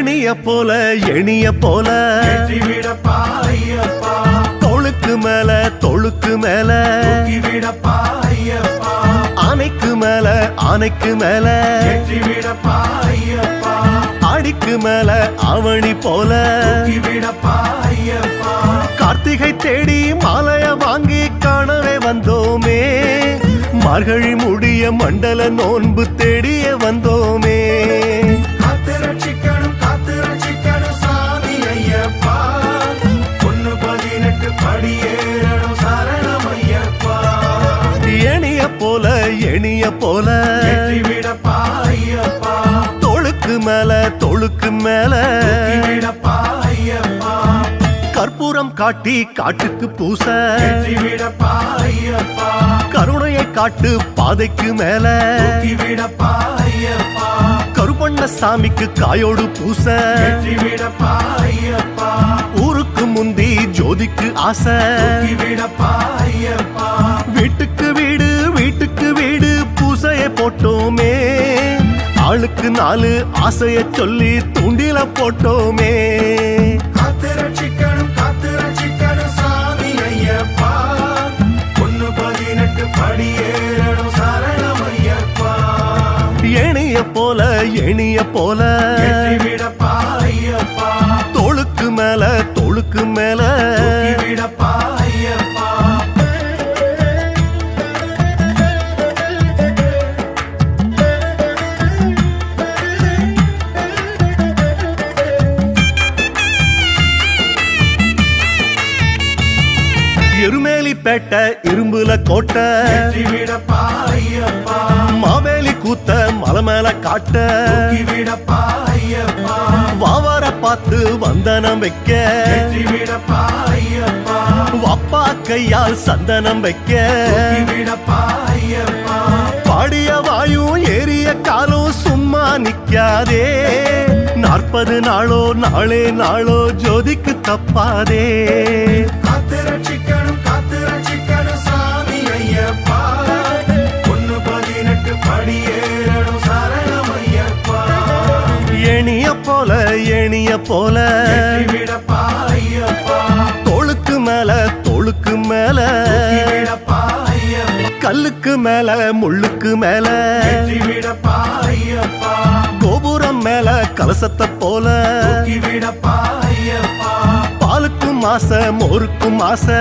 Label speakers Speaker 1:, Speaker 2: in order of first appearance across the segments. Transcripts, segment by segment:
Speaker 1: எணிய போல எணிய போல தொழுக்கு மேல தொழுக்கு மேல ஆனைக்கு மேல ஆனைக்கு மேல ஆடிக்கு மேல அவனி போல கார்த்திகை தேடி மாலைய வாங்கி காணவே வந்தோமே மார்கழி முடிய மண்டல நோன்பு தேடிய வந்தோமே எணிய போல எணிய போல தொழுக்கு மேல தொழுக்கு மேல கற்பூரம் காட்டி காட்டுக்கு பூச கருணையை காட்டு பாதைக்கு மேல கருப்பண்ண சாமிக்கு காயோடு பூச ஊருக்கு முந்தி ஜோதிக்கு ஆசை வீட்டுக்கு வீடு வீட்டுக்கு வீடு பூசையை போட்டோமே ஆளுக்கு 4 ஆசைய சொல்லி தூண்டில போட்டோமே எணிய போல எணிய போல தொழுக்கு மேல தொழுக்கு மேல எருமேலிப்பேட்டை இரும்புல கோட்டை மாவேலி கூத்த மலை மேல காட்ட வாவார பார்த்து வந்தனம் வைக்க அப்பா கையால் சந்தனம் வைக்க பாடிய வாயும் ஏறிய காலும் சும்மா நிக்காதே 40 நாளோ நாளே நாளோ ஜோதிக்கு தப்பாதே எணிய போல எணிய போல தொழுக்கு மேல தொழுக்கு மேல கல்லுக்கு மேல முள்ளுக்கு மேல கோபுரம் மேல கலசத்தை போல பாலுக்கும் ஆசை மோருக்கும் ஆசை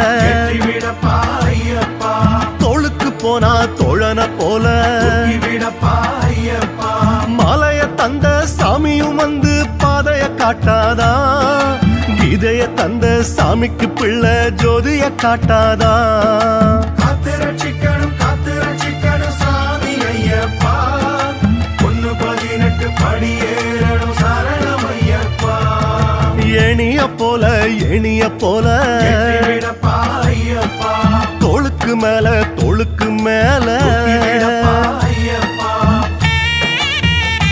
Speaker 1: தொழுக்கு போனா தோழன போல மாலைய தந்த சாமியும் வந்து பாதைய காட்டாதா கீதைய தந்த சாமிக்கு பிள்ளை ஜோதிய காட்டாதா எணிய போல எணிய போல தொழுக்கு மேல தொழுக்கு மேல